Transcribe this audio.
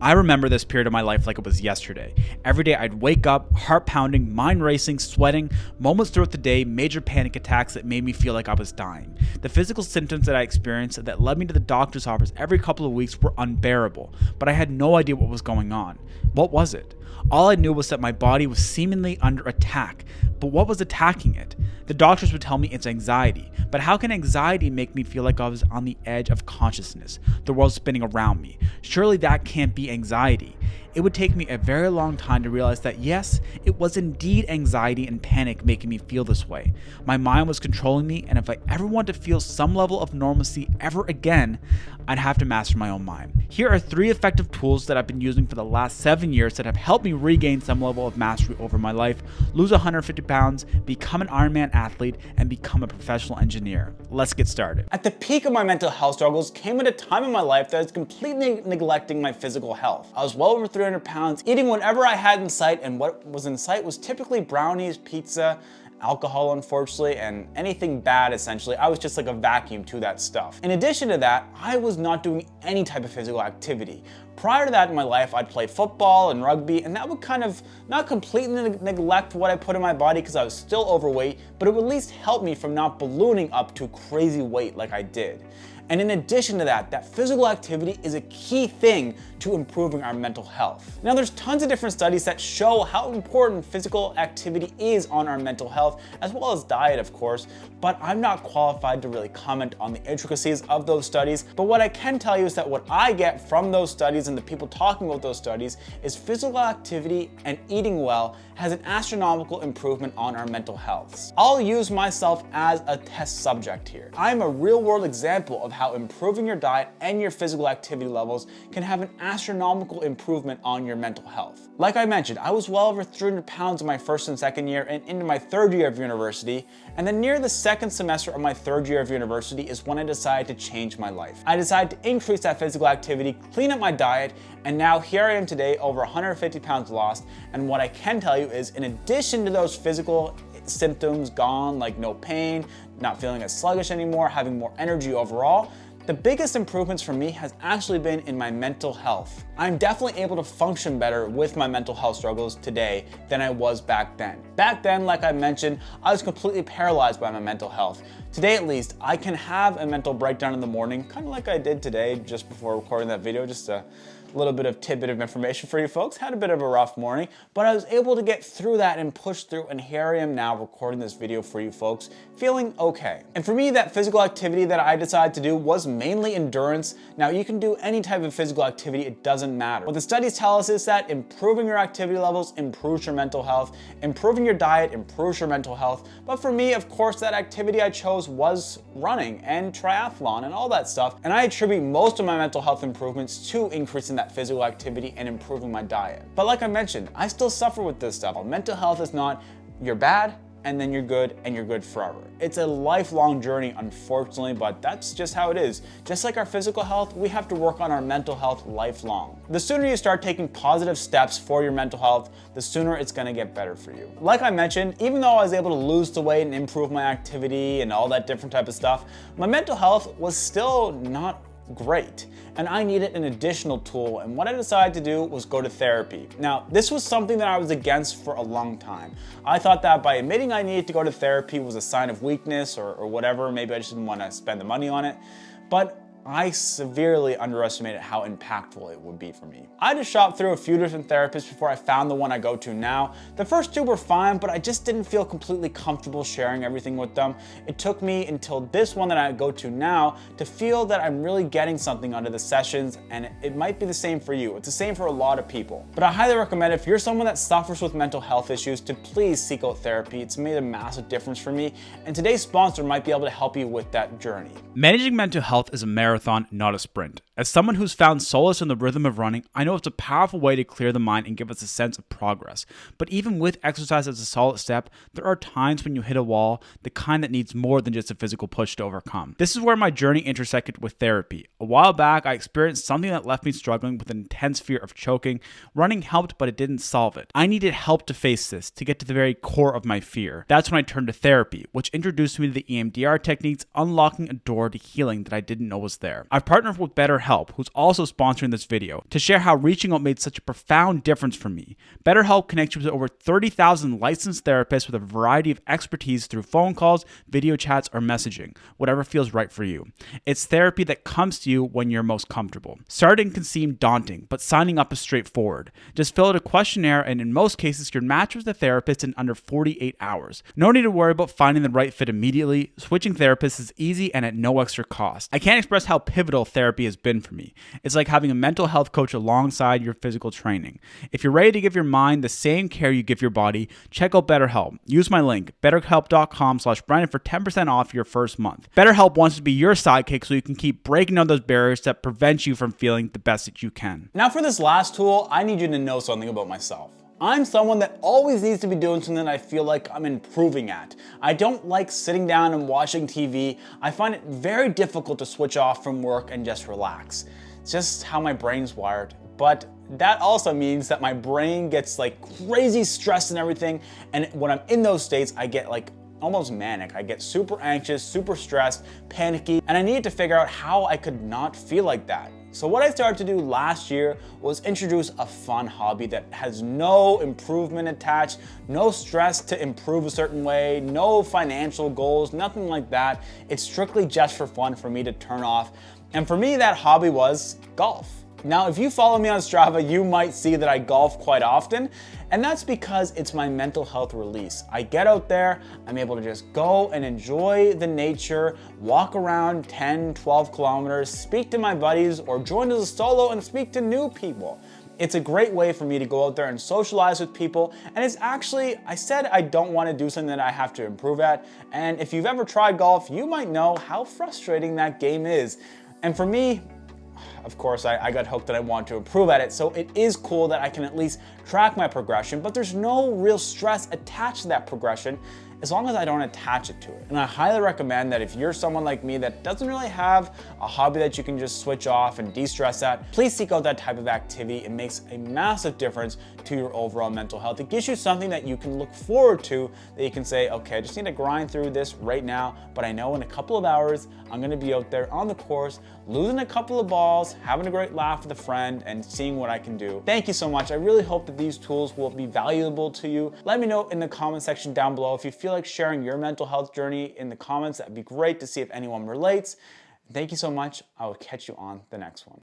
I remember this period of my life like it was yesterday. Every day I'd wake up, heart pounding, mind racing, sweating, moments throughout the day, major panic attacks that made me feel like I was dying. The physical symptoms that I experienced that led me to the doctor's office every couple of weeks were unbearable, but I had no idea what was going on. What was it? All I knew was that my body was seemingly under attack, but what was attacking it? The doctors would tell me it's anxiety, but how can anxiety make me feel like I was on the edge of consciousness, the world spinning around me? Surely that can't be anxiety. It would take me a very long time to realize that yes, it was indeed anxiety and panic making me feel this way. My mind was controlling me, and if I ever want to feel some level of normalcy ever again, I'd have to master my own mind. Here are 3 effective tools that I've been using for the last 7 years that have helped me regain some level of mastery over my life, lose 150 pounds, become an Ironman athlete, and become a professional engineer. Let's get started. At the peak of my mental health struggles came at a time in my life that I was completely neglecting my physical health. I was well over 300 pounds, eating whatever I had in sight, and what was in sight was typically brownies, pizza, alcohol unfortunately, and anything bad essentially. I was just like a vacuum to that stuff. In addition to that, I was not doing any type of physical activity. Prior to that in my life, I'd play football and rugby, and that would kind of not completely neglect what I put in my body because I was still overweight, but it would at least help me from not ballooning up to crazy weight like I did. And in addition to that, that physical activity is a key thing to improving our mental health. Now, there's tons of different studies that show how important physical activity is on our mental health, as well as diet, of course, but I'm not qualified to really comment on the intricacies of those studies. But what I can tell you is that what I get from those studies and the people talking about those studies is physical activity and eating well has an astronomical improvement on our mental health. I'll use myself as a test subject here. I'm a real-world example of how improving your diet and your physical activity levels can have an astronomical improvement on your mental health. Like I mentioned, I was well over 300 pounds in my first and second year and into my third year of university, and then near the second semester of my third year of university is when I decided to change my life. I decided to increase that physical activity, clean up my diet, and now here I am today, over 150 pounds lost, and what I can tell you is in addition to those physical symptoms gone, like no pain, not feeling as sluggish anymore, having more energy overall, the biggest improvements for me has actually been in my mental health. I'm definitely able to function better with my mental health struggles today than I was back then. Back then, like I mentioned, I was completely paralyzed by my mental health. Today at least, I can have a mental breakdown in the morning, kind of like I did today just before recording that video, just a little bit of tidbit of information for you folks. Had a bit of a rough morning, but I was able to get through that and push through, and here I am now recording this video for you folks, feeling okay. And for me, that physical activity that I decided to do was mainly endurance. Now, you can do any type of physical activity, it doesn't matter. What the studies tell us is that improving your activity levels improves your mental health, improving your diet improves your mental health, but for me, of course, that activity I chose was running and triathlon and all that stuff, and I attribute most of my mental health improvements to increasing that physical activity and improving my diet. But like I mentioned, I still suffer with this stuff. Mental health is not you're bad and then you're good and you're good forever. It's a lifelong journey, unfortunately, but that's just how it is. Just like our physical health, we have to work on our mental health lifelong. The sooner you start taking positive steps for your mental health, the sooner it's gonna get better for you. Like I mentioned, even though I was able to lose the weight and improve my activity and all that different type of stuff, my mental health was still not great, and I needed an additional tool, and what I decided to do was go to therapy. Now, this was something that I was against for a long time. I thought that by admitting I needed to go to therapy was a sign of weakness or whatever, maybe I just didn't want to spend the money on it, but I severely underestimated how impactful it would be for me. I just shopped through a few different therapists before I found the one I go to now. The first 2 were fine, but I just didn't feel completely comfortable sharing everything with them. It took me until this one that I go to now to feel that I'm really getting something out of the sessions, and it might be the same for you. It's the same for a lot of people. But I highly recommend if you're someone that suffers with mental health issues to please seek out therapy. It's made a massive difference for me, and today's sponsor might be able to help you with that journey. Managing mental health is a marathon, not a sprint. As someone who's found solace in the rhythm of running, I know it's a powerful way to clear the mind and give us a sense of progress. But even with exercise as a solid step, there are times when you hit a wall, the kind that needs more than just a physical push to overcome. This is where my journey intersected with therapy. A while back, I experienced something that left me struggling with an intense fear of choking. Running helped, but it didn't solve it. I needed help to face this, to get to the very core of my fear. That's when I turned to therapy, which introduced me to the EMDR techniques, unlocking a door to healing that I didn't know was there. I've partnered with BetterHelp BetterHelp, who's also sponsoring this video, to share how reaching out made such a profound difference for me. BetterHelp connects you with over 30,000 licensed therapists with a variety of expertise through phone calls, video chats, or messaging, whatever feels right for you. It's therapy that comes to you when you're most comfortable. Starting can seem daunting, but signing up is straightforward. Just fill out a questionnaire, and in most cases, you're matched with a therapist in under 48 hours. No need to worry about finding the right fit immediately. Switching therapists is easy and at no extra cost. I can't express how pivotal therapy has been for me. It's like having a mental health coach alongside your physical training. If you're ready to give your mind the same care you give your body, check out BetterHelp. Use my link, betterhelp.com/Brandon for 10% off your first month. BetterHelp wants to be your sidekick so you can keep breaking down those barriers that prevent you from feeling the best that you can. Now for this last tool, I need you to know something about myself. I'm someone that always needs to be doing something that I feel like I'm improving at. I don't like sitting down and watching TV. I find it very difficult to switch off from work and just relax. It's just how my brain's wired. But that also means that my brain gets like crazy stressed and everything. And when I'm in those states, I get like almost manic. I get super anxious, super stressed, panicky, and I needed to figure out how I could not feel like that. So what I started to do last year was introduce a fun hobby that has no improvement attached, no stress to improve a certain way, no financial goals, nothing like that. It's strictly just for fun for me to turn off. And for me, that hobby was golf. Now, if you follow me on Strava, you might see that I golf quite often, and that's because it's my mental health release. I get out there, I'm able to just go and enjoy the nature, walk around 10, 12 kilometers, speak to my buddies, or join as a solo and speak to new people. It's a great way for me to go out there and socialize with people, and it's actually, I said I don't want to do something that I have to improve at, and if you've ever tried golf, you might know how frustrating that game is. And for me, of course, I got hooked and I want to improve at it, so it is cool that I can at least track my progression, but there's no real stress attached to that progression as long as I don't attach it to it. And I highly recommend that if you're someone like me that doesn't really have a hobby that you can just switch off and de-stress at, please seek out that type of activity. It makes a massive difference to your overall mental health. It gives you something that you can look forward to, that you can say, okay, I just need to grind through this right now, but I know in a couple of hours, I'm gonna be out there on the course, losing a couple of balls, having a great laugh with a friend, and seeing what I can do. Thank you so much. I really hope that these tools will be valuable to you. Let me know in the comment section down below if you feel like sharing your mental health journey in the comments. That'd be great to see if anyone relates. Thank you so much. I will catch you on the next one.